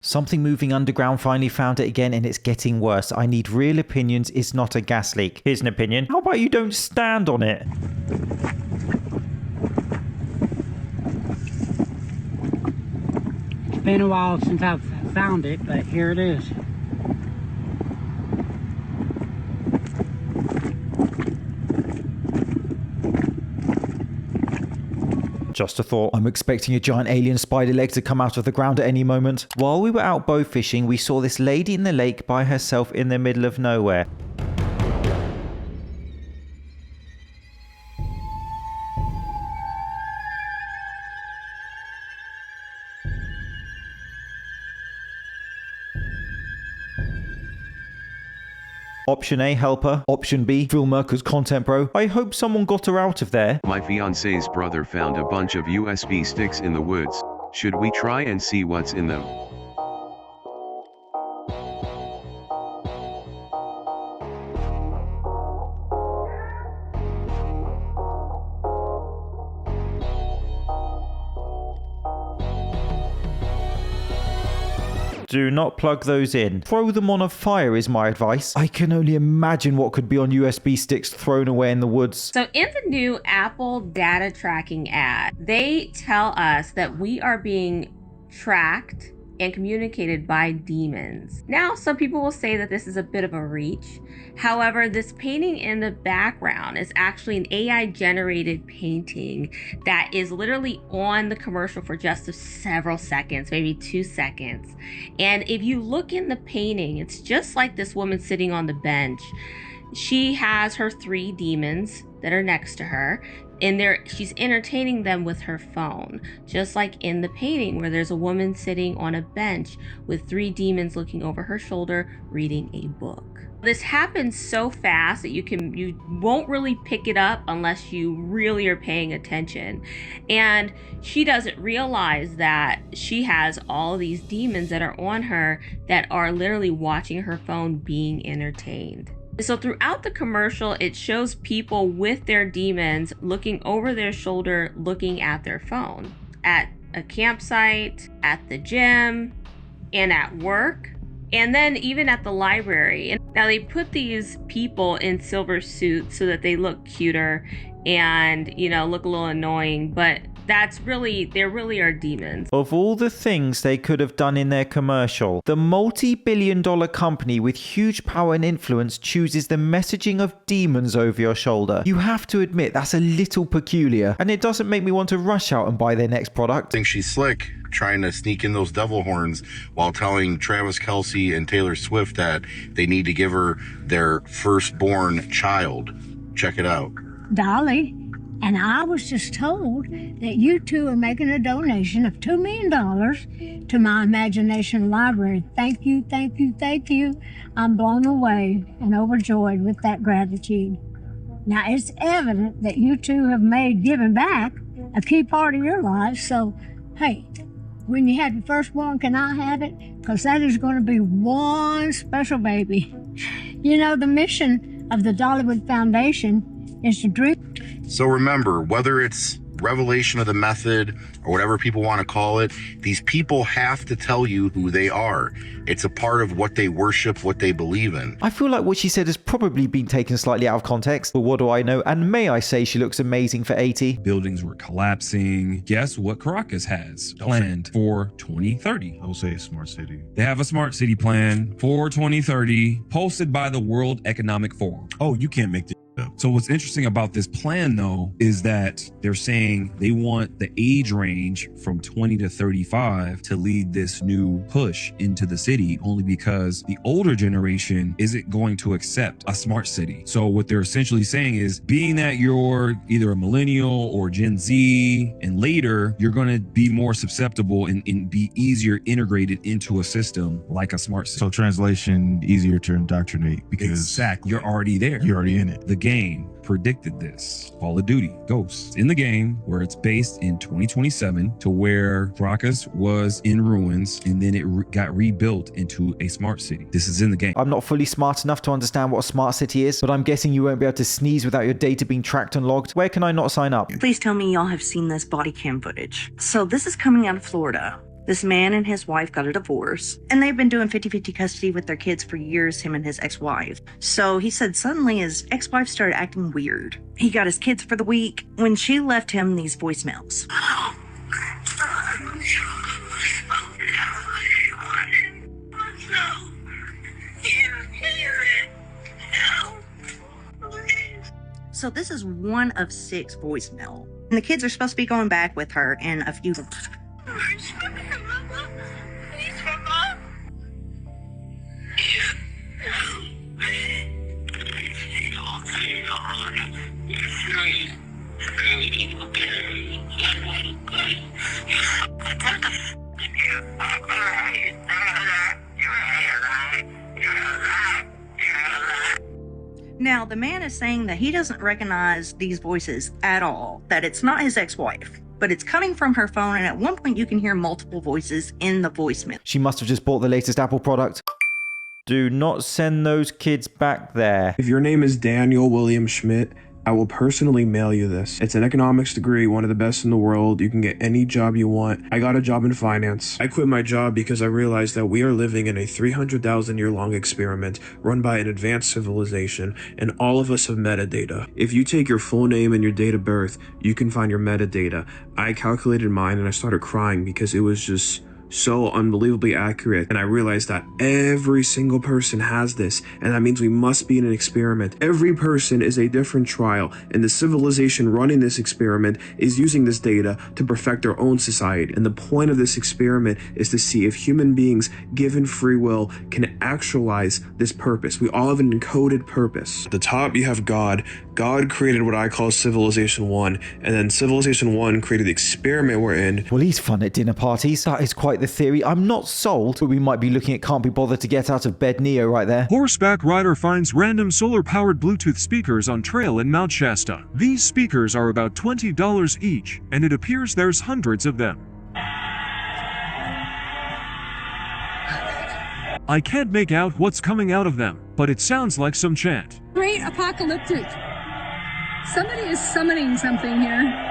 Something moving underground finally found it again, and it's getting worse. I need real opinions. It's not a gas leak. Here's an opinion. How about you don't stand on it? It's been a while since I've found it, but here it is. Just a thought. I'm expecting a giant alien spider leg to come out of the ground at any moment. While we were out bow fishing, we saw this lady in the lake by herself in the middle of nowhere. Option A, help her. Option B, film her cause content bro. I hope someone got her out of there. My fiance's brother found a bunch of USB sticks in the woods. Should we try and see what's in them? Do not plug those in. Throw them on a fire is my advice. I can only imagine what could be on USB sticks thrown away in the woods. So in the new Apple data tracking ad, they tell us that we are being tracked and communicated by demons. Now, some people will say that this is a bit of a reach. However, this painting in the background is actually an AI generated painting that is literally on the commercial for just several seconds, maybe 2 seconds. And if you look in the painting, it's just like this woman sitting on the bench. She has her 3 demons that are next to her. And she's entertaining them with her phone, just like in the painting where there's a woman sitting on a bench with 3 demons looking over her shoulder reading a book. This happens so fast that you won't really pick it up unless you really are paying attention. And she doesn't realize that she has all these demons that are on her that are literally watching her phone being entertained. So throughout the commercial, it shows people with their demons looking over their shoulder, looking at their phone at a campsite, at the gym, and at work, and then even at the library. And now they put these people in silver suits so that they look cuter and, look a little annoying, but they really are demons. Of all the things they could have done in their commercial, the multi-billion-dollar company with huge power and influence chooses the messaging of demons over your shoulder. You have to admit that's a little peculiar, and it doesn't make me want to rush out and buy their next product. I think she's slick, trying to sneak in those devil horns while telling Travis Kelce and Taylor Swift that they need to give her their firstborn child. Check it out. Dolly, and I was just told that you two are making a donation of $2 million to my imagination library. Thank you, thank you, thank you. I'm blown away and overjoyed with that gratitude. Now, it's evident that you two have made giving back a key part of your lives. So, hey, when you have your firstborn, can I have it? Because that is going to be one special baby. The mission of the Dollywood Foundation is to dream. So remember, whether it's revelation of the method or whatever people want to call it, these people have to tell you who they are. It's a part of what they worship, what they believe in. I feel like what she said has probably been taken slightly out of context, but what do I know? And may I say she looks amazing for 80. Buildings were collapsing. Guess what Caracas has planned for 2030? I'll say a smart city. They have a smart city plan for 2030 posted by the World Economic Forum. Oh, you can't make this up. So what's interesting about this plan, though, is that they're saying they want the age range from 20 to 35 to lead this new push into the city, only because the older generation isn't going to accept a smart city. So what they're essentially saying is, being that you're either a millennial or Gen Z and later, you're going to be more susceptible and be easier integrated into a system like a smart city. So translation, easier to indoctrinate because exactly, you're already there. You're already in it. The game predicted this. Call of Duty Ghosts in the game where it's based in 2027 to where Caracas was in ruins and then it got rebuilt into a smart city. This is in the game. I'm not fully smart enough to understand what a smart city is, but I'm guessing you won't be able to sneeze without your data being tracked and logged. Where can I not sign up? Please tell me y'all have seen this body cam footage. So this is coming out of Florida. This man and his wife got a divorce, and they've been doing 50-50 custody with their kids for years, him and his ex-wife. So he said suddenly his ex-wife started acting weird. He got his kids for the week when she left him these voicemails. So this is one of 6 voicemail. And the kids are supposed to be going back with her in a few months. Now, the man is saying that he doesn't recognize these voices at all, that it's not his ex-wife, but it's coming from her phone, and at one point you can hear multiple voices in the voicemail. She must have just bought the latest Apple product. Do not send those kids back there. If your name is Daniel William Schmidt, I will personally mail you this. It's an economics degree, one of the best in the world. You can get any job you want. I got a job in finance. I quit my job because I realized that we are living in a 300,000 year long experiment run by an advanced civilization, and all of us have metadata. If you take your full name and your date of birth, you can find your metadata. I calculated mine and I started crying because it was just so unbelievably accurate, and I realized that every single person has this, and that means we must be in an experiment. Every person is a different trial, and the civilization running this experiment is using this data to perfect their own society. And the point of this experiment is to see if human beings, given free will, can actualize this purpose. We all have an encoded purpose. At the top you have God. God created what I call Civilization 1, and then Civilization 1 created the experiment we're in. Well, he's fun at dinner parties. That is quite the theory. I'm not sold, but we might be looking at can't be bothered to get out of bed Neo right there. Horseback rider finds random solar-powered Bluetooth speakers on trail in Mount Shasta. These speakers are about $20 each, and it appears there's hundreds of them. I can't make out what's coming out of them, but it sounds like some chant. Great apocalyptic. Somebody is summoning something here.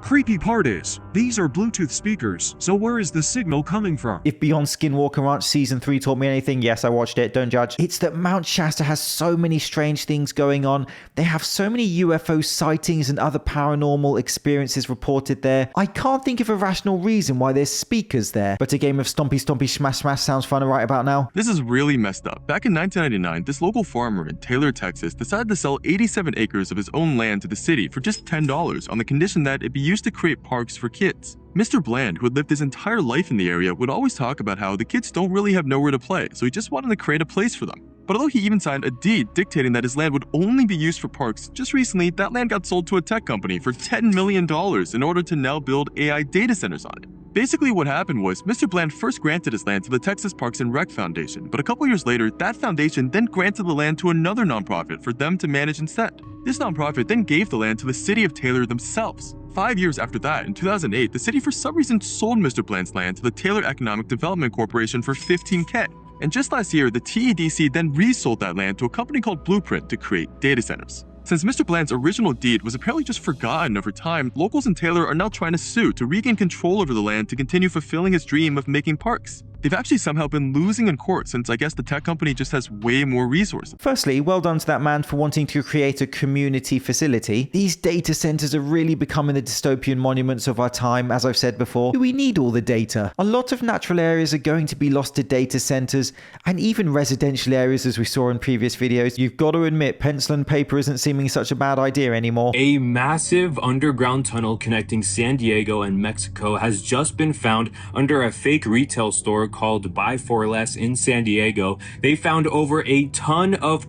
Creepy part is, these are Bluetooth speakers, so where is the signal coming from? If Beyond Skinwalker Ranch Season 3 taught me anything, yes, I watched it, don't judge. It's that Mount Shasta has so many strange things going on. They have so many UFO sightings and other paranormal experiences reported there. I can't think of a rational reason why there's speakers there, but a game of Stompy Stompy Smash Smash sounds fun right about now. This is really messed up. Back in 1999, this local farmer in Taylor, Texas decided to sell 87 acres of his own land to the city for just $10 on the condition that it be used to create parks for kids. Mr. Bland, who had lived his entire life in the area, would always talk about how the kids don't really have nowhere to play, so he just wanted to create a place for them. But although he even signed a deed dictating that his land would only be used for parks, just recently that land got sold to a tech company for $10 million in order to now build AI data centers on it. Basically what happened was, Mr. Bland first granted his land to the Texas Parks and Rec Foundation, but a couple years later, that foundation then granted the land to another nonprofit for them to manage instead. This nonprofit then gave the land to the city of Taylor themselves. 5 years after that, in 2008, the city for some reason sold Mr. Bland's land to the Taylor Economic Development Corporation for $15K. And just last year, the TEDC then resold that land to a company called Blueprint to create data centers. Since Mr. Bland's original deed was apparently just forgotten over time, locals in Taylor are now trying to sue to regain control over the land to continue fulfilling his dream of making parks. They've actually somehow been losing in court since I guess the tech company just has way more resources. Firstly, well done to that man for wanting to create a community facility. These data centers are really becoming the dystopian monuments of our time, as I've said before. Do we need all the data? A lot of natural areas are going to be lost to data centers, and even residential areas as we saw in previous videos. You've got to admit, pencil and paper isn't seeming such a bad idea anymore. A massive underground tunnel connecting San Diego and Mexico has just been found under a fake retail store called Buy For Less in San Diego. They found over a ton of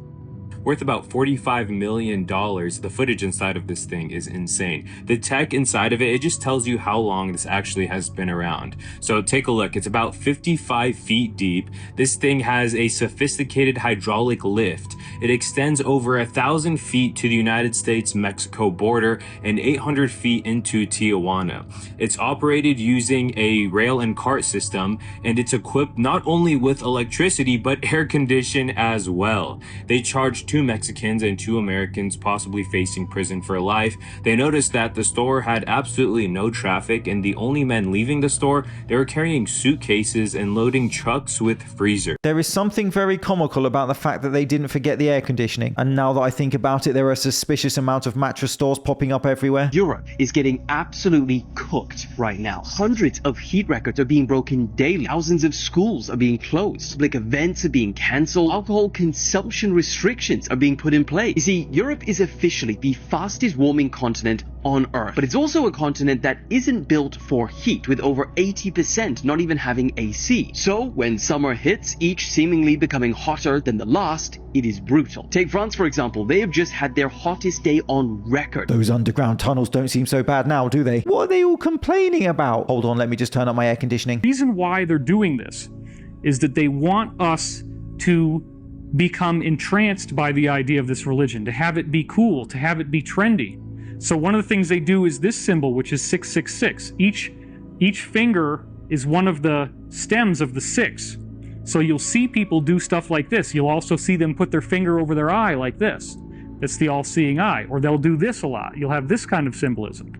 worth about $45 million. The footage inside of this thing is insane. The tech inside of it just tells you how long this actually has been around. So take a look. It's about 55 feet deep. This thing has a sophisticated hydraulic lift. It extends over 1,000 feet to the United States-Mexico border and 800 feet into Tijuana. It's operated using a rail and cart system, and it's equipped not only with electricity but air condition as well. They charge 2 Mexicans and 2 Americans possibly facing prison for life. They noticed that the store had absolutely no traffic, and the only men leaving the store, they were carrying suitcases and loading trucks with freezers. There is something very comical about the fact that they didn't forget the air conditioning. And now that I think about it, there are a suspicious amount of mattress stores popping up everywhere. Europe is getting absolutely cooked right now. Hundreds of heat records are being broken daily. Thousands of schools are being closed. Public events are being cancelled. Alcohol consumption restrictions are being put in place. You see, Europe is officially the fastest warming continent on Earth, but it's also a continent that isn't built for heat, with over 80% not even having AC. So when summer hits, each seemingly becoming hotter than the last, it is brutal. Take France, for example. They have just had their hottest day on record. Those underground tunnels don't seem so bad now, do they? What are they all complaining about? Hold on, let me just turn up my air conditioning. The reason why they're doing this is that they want us to become entranced by the idea of this religion, to have it be cool, to have it be trendy. So one of the things they do is this symbol, which is 666. Each finger is one of the stems of the 6. So you'll see people do stuff like this. You'll also see them put their finger over their eye like this. That's the all-seeing eye. Or they'll do this a lot. You'll have this kind of symbolism.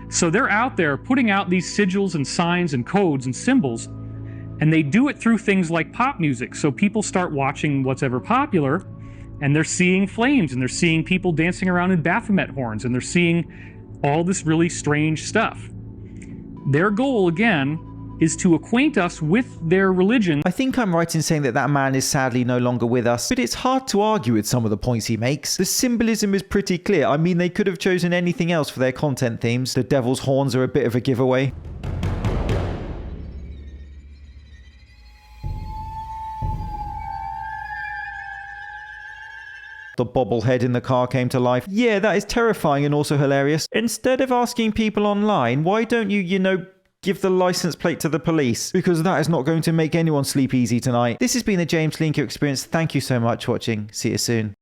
So they're out there putting out these sigils and signs and codes and symbols, and they do it through things like pop music. So people start watching what's ever popular, and they're seeing flames, and they're seeing people dancing around in Baphomet horns, and they're seeing all this really strange stuff. Their goal, again, is to acquaint us with their religion. I think I'm right in saying that that man is sadly no longer with us, but it's hard to argue with some of the points he makes. The symbolism is pretty clear. I mean, they could have chosen anything else for their content themes. The devil's horns are a bit of a giveaway. The bobblehead in the car came to life. Yeah, that is terrifying and also hilarious. Instead of asking people online, why don't you, give the license plate to the police? Because that is not going to make anyone sleep easy tonight. This has been the James Linker Experience. Thank you so much for watching. See you soon.